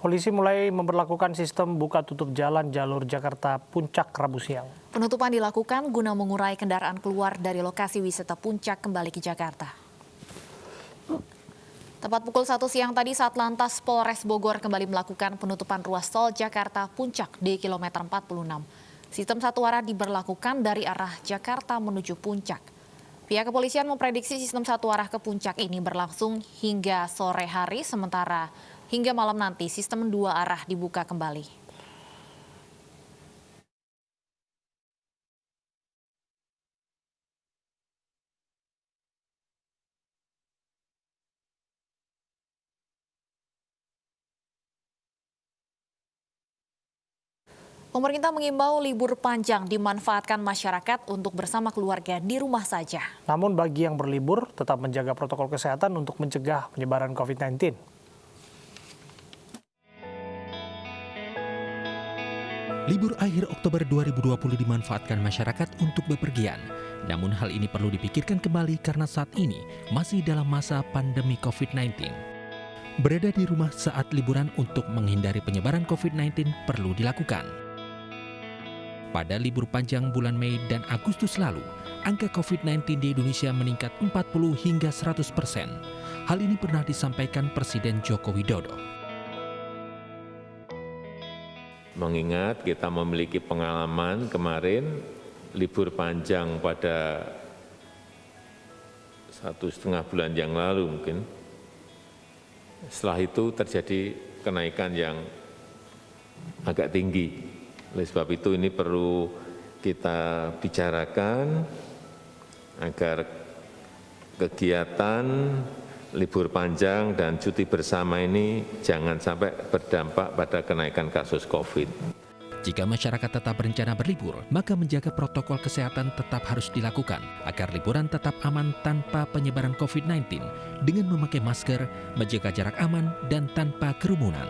Polisi mulai memberlakukan sistem buka tutup jalan jalur Jakarta Puncak Rabu siang. Penutupan dilakukan guna mengurai kendaraan keluar dari lokasi wisata Puncak kembali ke Jakarta. Tepat pukul 1 siang tadi Satlantas Polres Bogor kembali melakukan penutupan ruas tol Jakarta Puncak di kilometer 46. Sistem satu arah diberlakukan dari arah Jakarta menuju Puncak. Pihak kepolisian memprediksi sistem satu arah ke Puncak ini berlangsung hingga sore hari, sementara hingga malam nanti sistem dua arah dibuka kembali. Pemerintah mengimbau libur panjang dimanfaatkan masyarakat untuk bersama keluarga di rumah saja. Namun bagi yang berlibur tetap menjaga protokol kesehatan untuk mencegah penyebaran COVID-19. Libur akhir Oktober 2020 dimanfaatkan masyarakat untuk bepergian. Namun hal ini perlu dipikirkan kembali karena saat ini masih dalam masa pandemi COVID-19. Berada di rumah saat liburan untuk menghindari penyebaran COVID-19 perlu dilakukan. Pada libur panjang bulan Mei dan Agustus lalu, angka COVID-19 di Indonesia meningkat 40 hingga 100%. Hal ini pernah disampaikan Presiden Joko Widodo. Mengingat kita memiliki pengalaman kemarin libur panjang pada 1,5 bulan yang lalu mungkin. Setelah itu terjadi kenaikan yang agak tinggi. Oleh sebab itu ini perlu kita bicarakan agar kegiatan libur panjang dan cuti bersama ini jangan sampai berdampak pada kenaikan kasus COVID. Jika masyarakat tetap berencana berlibur, maka menjaga protokol kesehatan tetap harus dilakukan agar liburan tetap aman tanpa penyebaran COVID-19 dengan memakai masker, menjaga jarak aman, dan tanpa kerumunan.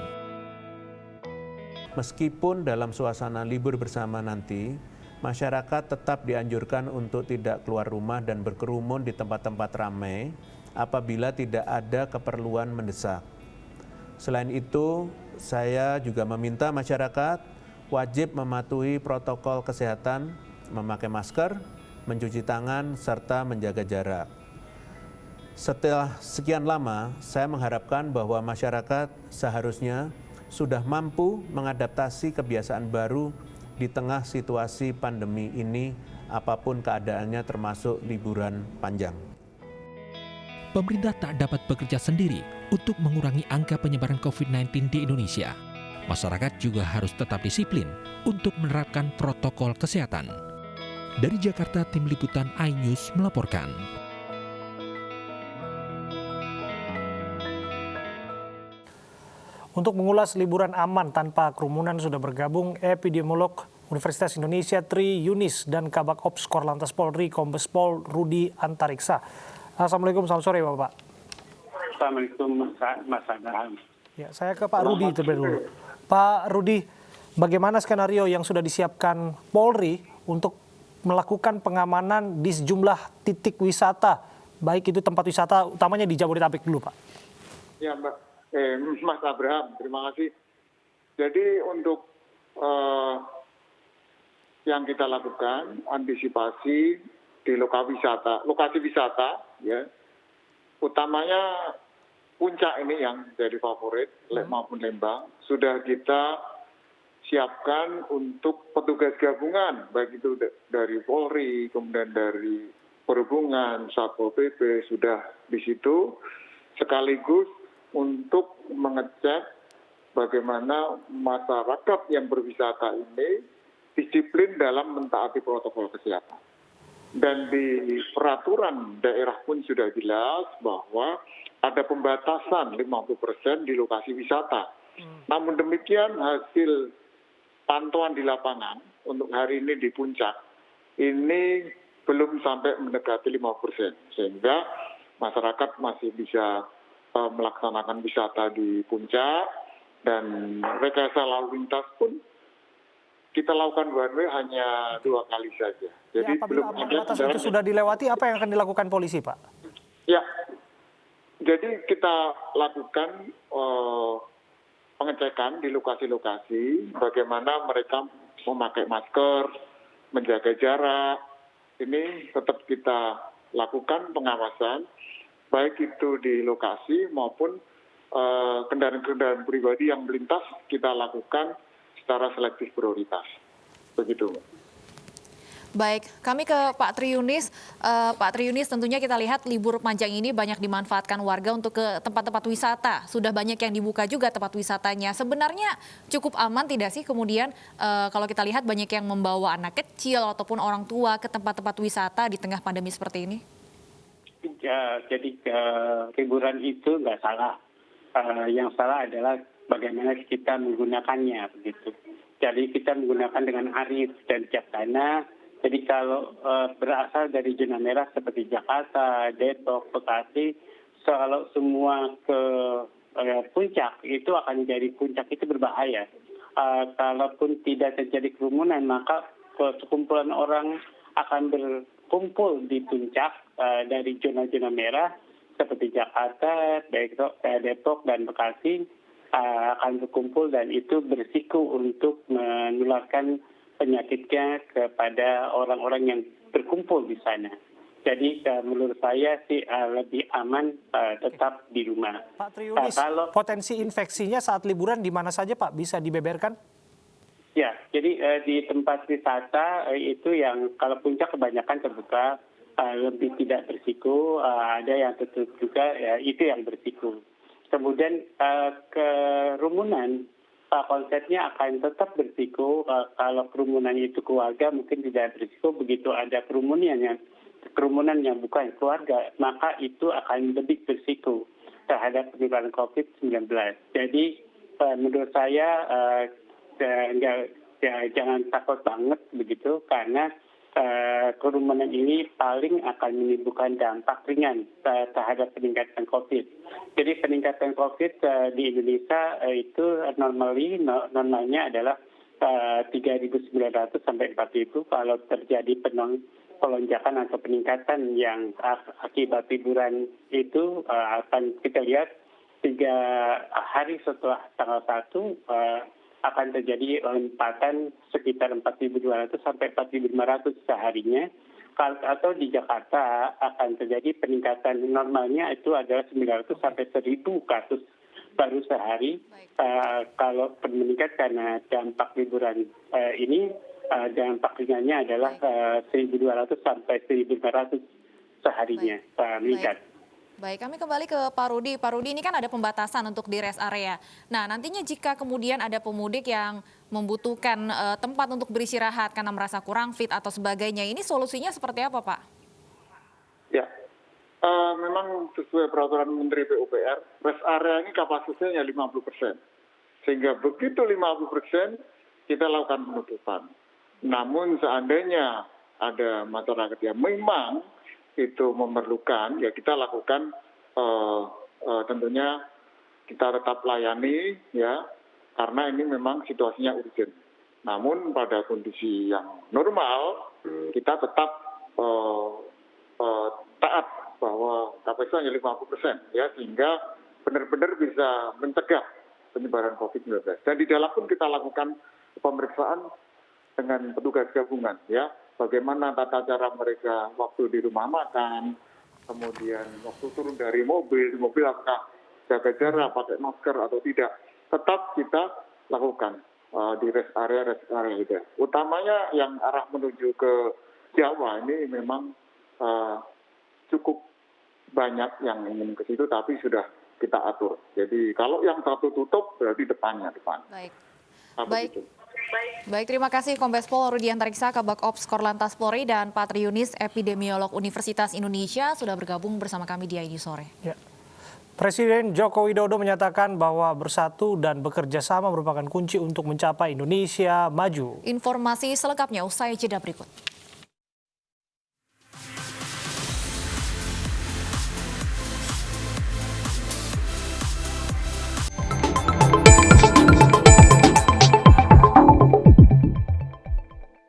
Meskipun dalam suasana libur bersama nanti, masyarakat tetap dianjurkan untuk tidak keluar rumah dan berkerumun di tempat-tempat ramai apabila tidak ada keperluan mendesak. Selain itu, saya juga meminta masyarakat wajib mematuhi protokol kesehatan, memakai masker, mencuci tangan, serta menjaga jarak. Setelah sekian lama, saya mengharapkan bahwa masyarakat seharusnya sudah mampu mengadaptasi kebiasaan baru di tengah situasi pandemi ini, apapun keadaannya termasuk liburan panjang. Pemerintah tak dapat bekerja sendiri untuk mengurangi angka penyebaran COVID-19 di Indonesia. Masyarakat juga harus tetap disiplin untuk menerapkan protokol kesehatan. Dari Jakarta, Tim Liputan iNews melaporkan. Untuk mengulas liburan aman tanpa kerumunan sudah bergabung epidemiolog Universitas Indonesia Tri Yunis dan Kabak Ops Korlantas Polri Kombes Pol Rudi Antariksa. Assalamualaikum, selamat sore Bapak. Assalamualaikum Mas Abraham. Ya, saya ke Pak Rudi terlebih dulu. Pak Rudi, bagaimana skenario yang sudah disiapkan Polri untuk melakukan pengamanan di sejumlah titik wisata, baik itu tempat wisata utamanya di Jabodetabek dulu Pak? Ya Mas Abraham, terima kasih. Jadi untuk yang kita lakukan antisipasi di lokasi wisata, ya, utamanya Puncak ini yang jadi favorit, maupun Lembang, sudah kita siapkan untuk petugas gabungan, baik itu dari Polri, kemudian dari Perhubungan, Satpol PP sudah di situ, sekaligus untuk mengecek bagaimana masyarakat yang berwisata ini disiplin dalam mentaati protokol kesehatan. Dan di peraturan daerah pun sudah jelas bahwa ada pembatasan 50% di lokasi wisata. Namun demikian hasil pantauan di lapangan untuk hari ini di Puncak ini belum sampai mendekati 50%. Sehingga masyarakat masih bisa melaksanakan wisata di Puncak dan rekayasa lalu lintas pun kita lakukan one way hanya 2 kali saja. Jadi ya, belum ada batas itu sudah dilewati, apa yang akan dilakukan polisi, Pak? Ya, jadi kita lakukan pengecekan di lokasi-lokasi, bagaimana mereka memakai masker, menjaga jarak. Ini tetap kita lakukan pengawasan, baik itu di lokasi maupun kendaraan-kendaraan pribadi yang melintas kita lakukan secara selektif prioritas. Begitu. Baik, kami ke Pak Triunis. Pak Triunis, tentunya kita lihat libur panjang ini banyak dimanfaatkan warga untuk ke tempat-tempat wisata. Sudah banyak yang dibuka juga tempat wisatanya. Sebenarnya cukup aman tidak sih kemudian kalau kita lihat banyak yang membawa anak kecil ataupun orang tua ke tempat-tempat wisata di tengah pandemi seperti ini? Ya, jadi liburan itu nggak salah. Yang salah adalah bagaimana kita menggunakannya begitu. Jadi kita menggunakan dengan arif dan bijaksana. Jadi kalau berasal dari zona merah seperti Jakarta, Depok, Bekasi, kalau semua ke puncak itu akan jadi puncak itu berbahaya. Kalaupun tidak terjadi kerumunan, maka sekumpulan orang akan berkumpul di puncak dari zona-zona merah seperti Jakarta, Depok, dan Bekasi akan berkumpul dan itu berisiko untuk menularkan penyakitnya kepada orang-orang yang berkumpul di sana. Jadi menurut saya sih lebih aman tetap di rumah. Pak Triunis, potensi infeksinya saat liburan di mana saja Pak bisa dibeberkan? Ya, jadi di tempat wisata itu yang kalau puncak kebanyakan terbuka lebih tidak berisiko, ada yang tutup juga, ya, itu yang berisiko. Kemudian kerumunan konsepnya akan tetap berisiko. Kalau kerumunan itu keluarga mungkin tidak berisiko, begitu ada kerumunan yang bukan keluarga maka itu akan lebih berisiko terhadap penularan COVID-19. Jadi menurut saya jangan takut banget begitu karena kerumunan ini paling akan menimbulkan dampak ringan terhadap peningkatan COVID. Jadi peningkatan COVID di Indonesia itu normalnya adalah 3.900 sampai 4.000. Kalau terjadi pelonjakan atau peningkatan yang akibat liburan itu akan kita lihat 3 hari setelah tanggal 1 akan terjadi lompatan sekitar 4.200 sampai 4.500 seharinya. Atau di Jakarta akan terjadi peningkatan normalnya itu adalah 900 sampai 1.000 kasus baru sehari. Kalau meningkat karena dampak liburan ini, dampak ringannya adalah 1.200 sampai 1.500 seharinya meningkat. Baik, kami kembali ke Pak Rudi. Pak Rudi, ini kan ada pembatasan untuk di rest area. Nah, nantinya jika kemudian ada pemudik yang membutuhkan tempat untuk beristirahat karena merasa kurang fit atau sebagainya, ini solusinya seperti apa, Pak? Ya, memang sesuai peraturan Menteri PUPR, rest area ini kapasitasnya 50%. Sehingga begitu 50%, kita lakukan penutupan. Namun seandainya ada masyarakat yang memang itu memerlukan, ya kita lakukan tentunya kita tetap layani ya, karena ini memang situasinya urgent. Namun pada kondisi yang normal kita tetap taat bahwa kapasitasnya 50% ya, sehingga benar-benar bisa mencegah penyebaran COVID-19. Dan di dalam pun kita lakukan pemeriksaan dengan petugas gabungan ya. Bagaimana tata cara mereka waktu di rumah makan, kemudian waktu turun dari mobil apakah jaga jarak, pakai masker atau tidak, tetap kita lakukan di rest area itu. Utamanya yang arah menuju ke Jawa ini memang cukup banyak yang ingin ke situ, tapi sudah kita atur. Jadi kalau yang satu tutup berarti depan. Baik. Baik, terima kasih Kombes Pol Rudi Antariksa, Kabak Ops Korlantas Polri, dan Pak Triunis, epidemiolog Universitas Indonesia, sudah bergabung bersama kami di ID Sore. Ya. Presiden Joko Widodo menyatakan bahwa bersatu dan bekerja sama merupakan kunci untuk mencapai Indonesia maju. Informasi selengkapnya usai jeda berikut.